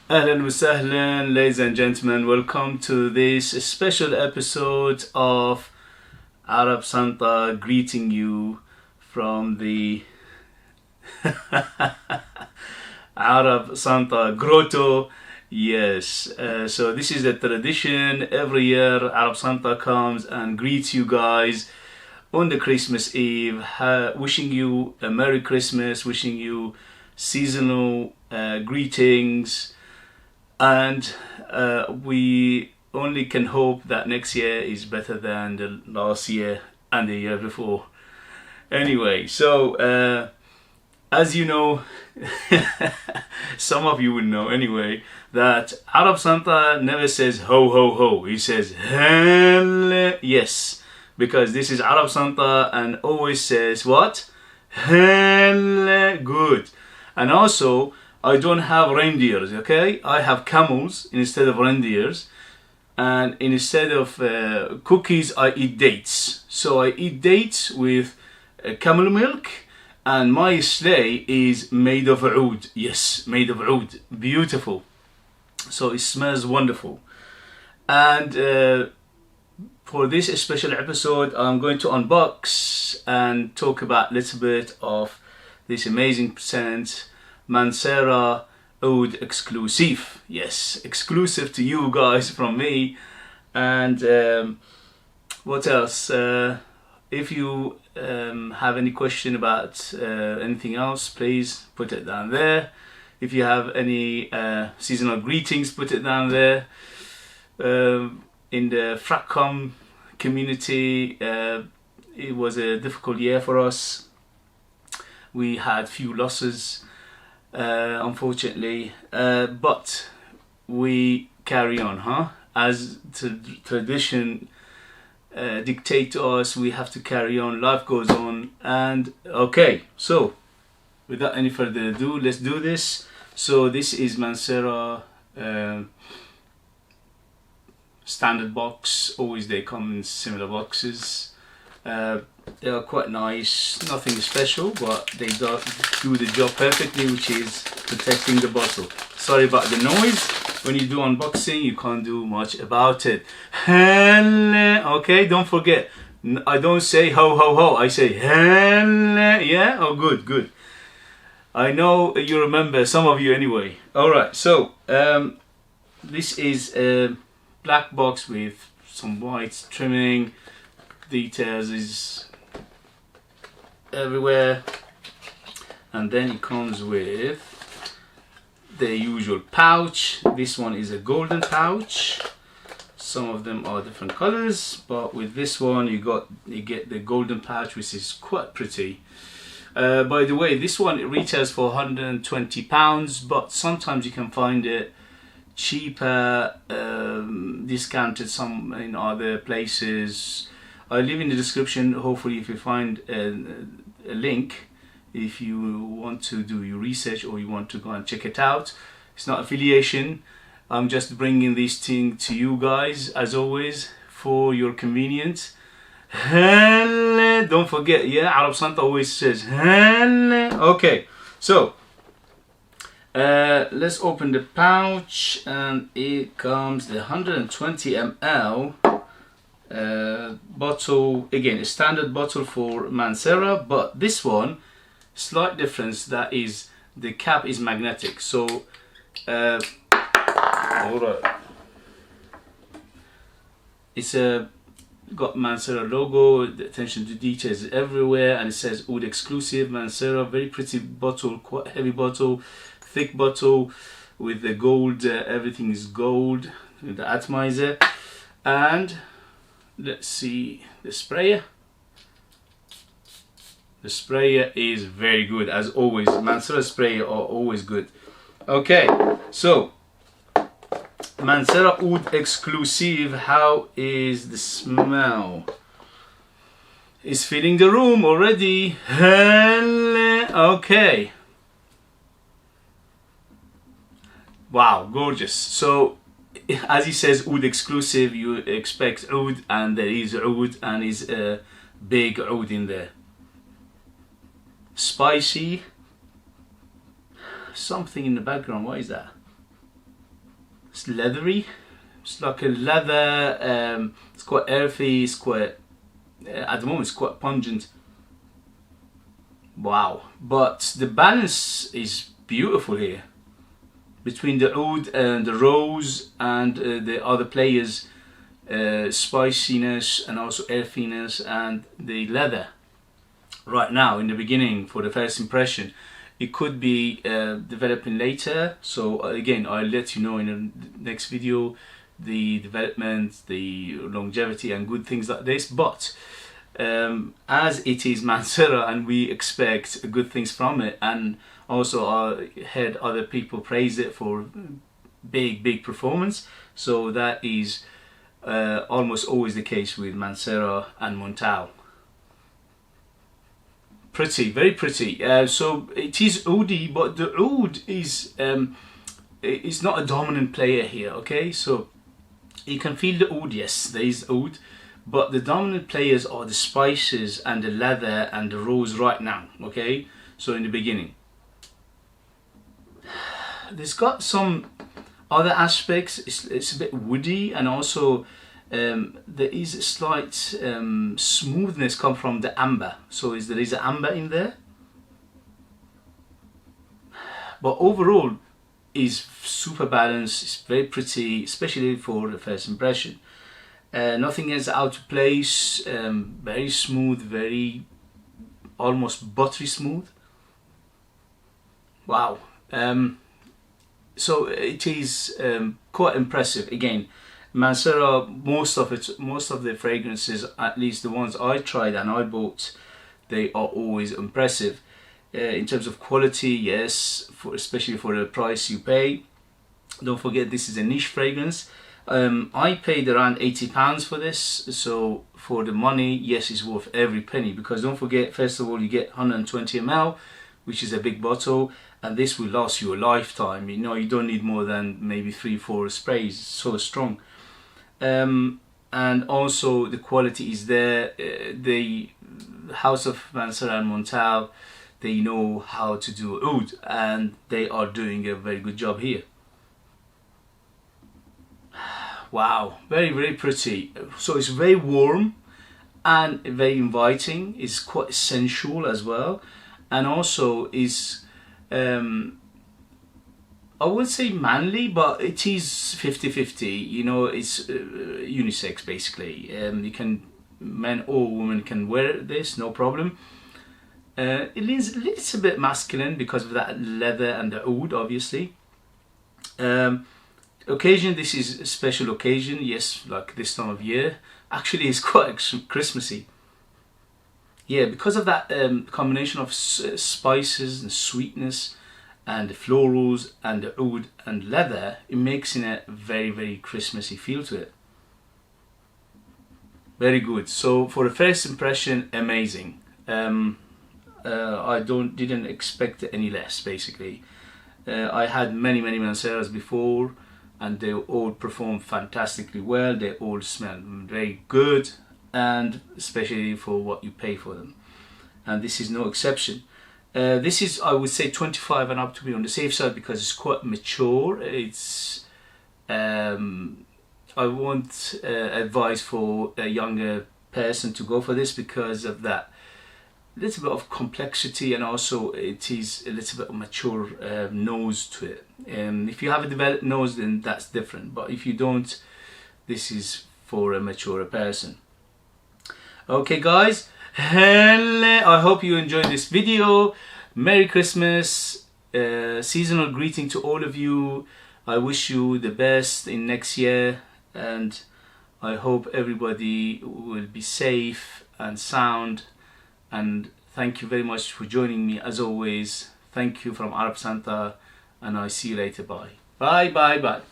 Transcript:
Ahlan wa sahlan, ladies and gentlemen. Welcome to this special episode of Arab Santa greeting you from the Arab Santa grotto. Yes, so this is a tradition. Every year Arab Santa comes and greets you guys on the Christmas Eve, wishing you a Merry Christmas, wishing you seasonal greetings, and we only can hope that next year is better than the last year and the year before. Anyway, so as you know, some of you will know anyway, that Arab Santa never says ho ho ho, he says hell yes, because this is Arab Santa and always says what? Hell good. And also, I don't have reindeers, okay? I have camels instead of reindeers. And instead of cookies, I eat dates. So I eat dates with camel milk. And my sleigh is made of Aoud. Yes, made of Aoud. Beautiful. So it smells wonderful. And for this special episode, I'm going to unbox and talk about a little bit of this amazing scent, Mancera Aoud Exclusif. Yes, exclusive to you guys from me. And what else? If you have any question about anything else, please put it down there. If you have any seasonal greetings, put it down there. In the Fracom community, it was a difficult year for us. We had few losses, unfortunately, but we carry on, as tradition dictate to us. We have to carry on, life goes on. And okay, so without any further ado, let's do this. So this is Mancera standard box. Always they come in similar boxes. They are quite nice, nothing special, but they do the job perfectly, which is protecting the bottle. Sorry about the noise. When you do unboxing, you can't do much about it. Okay, don't forget, I don't say ho ho ho, I say yeah. Oh, good. I know you remember, some of you anyway. All right, so this is a black box with some white trimming. Details is everywhere, and then it comes with the usual pouch. This one is a golden pouch. Some of them are different colors, but with this one you get the golden pouch, which is quite pretty. By the way, this one, it retails for £120, but sometimes you can find it cheaper, discounted some in other places. I'll leave in the description, hopefully, if you find a link, if you want to do your research or you want to go and check it out. It's not affiliation. I'm just bringing this thing to you guys, as always, for your convenience. Don't forget, yeah, Arab Santa always says okay, so let's open the pouch, and it comes the 120 ml bottle. Again, a standard bottle for Mancera, but this one, slight difference, that is the cap is magnetic. So alright, it's got Mancera logo, the attention to detail is everywhere, and it says Oud Exclusif Mancera. Very pretty bottle, quite heavy bottle, thick bottle with the gold, everything is gold with the atomizer. And let's see the sprayer. The sprayer is very good, as always. Mancera sprayer are always good. Okay, so Mancera Oud Exclusif. How is the smell? It's filling the room already. Okay. Wow, gorgeous. So as he says Oud Exclusif, you expect Oud, and there is Oud, and is a big Oud in there. Spicy. Something in the background, what is that? it's leathery. It's like a leather. It's quite earthy. It's quite at the moment it's quite pungent. Wow, but the balance is beautiful here between the oud and the rose and the other players, spiciness and also earthiness and the leather. Right now in the beginning, for the first impression, it could be developing later, so again I'll let you know in the next video the development, the longevity and good things like this. But as it is Mancera and we expect good things from it, and also I heard other people praise it for big performance, so that is almost always the case with Mancera and Montal. Pretty, very pretty. So it is oudy, but the oud is not a dominant player here. Okay, so you can feel the oud. Yes, there is oud, but the dominant players are the spices and the leather and the rose right now. Okay, so in the beginning, there's got some other aspects. It's a bit woody, and also there is a slight smoothness come from the amber, so there is an amber in there, but overall is super balanced. It's very pretty, especially for the first impression. Nothing is out of place. Very smooth, very almost buttery smooth. Wow. So it is quite impressive. Again, Mancera, most of the fragrances, at least the ones I tried and I bought, they are always impressive. In terms of quality, yes, especially for the price you pay. Don't forget, this is a niche fragrance. I paid around £80 for this, so for the money, yes, it's worth every penny, because don't forget, first of all, you get 120 ml, which is a big bottle, and this will last you a lifetime. You know, you don't need more than maybe 3-4 sprays. It's so strong. And also the quality is there. The house of Mancera and Montal, they know how to do oud, and they are doing a very good job here. Wow, very pretty. So it's very warm and very inviting. It's quite sensual as well, and also is I would say manly, but it is 50-50. You know, it's unisex basically. You can, men or women can wear this, no problem. It is a little bit masculine because of that leather and the oud, obviously. Occasion, this is a special occasion, yes, like this time of year. Actually, it's quite Christmassy. Yeah, because of that combination of spices and sweetness and the florals and the oud and leather, it makes in a very Christmassy feel to it. Very good. So for the first impression, amazing. I didn't expect any less, basically. I had many Manceras before, and they all performed fantastically well. They all smell very good, and especially for what you pay for them. And this is no exception. This is, I would say, 25 and up to be on the safe side, because it's quite mature. It's I won't advise for a younger person to go for this because of that little bit of complexity, and also it is a little bit of mature nose to it. If you have a developed nose, then that's different, but if you don't, this is for a mature person. Okay guys, I hope you enjoyed this video. Merry Christmas, seasonal greeting to all of you. I wish you the best in next year, and I hope everybody will be safe and sound. And thank you very much for joining me as always. Thank you from Arab Santa, and I see you later. Bye. Bye.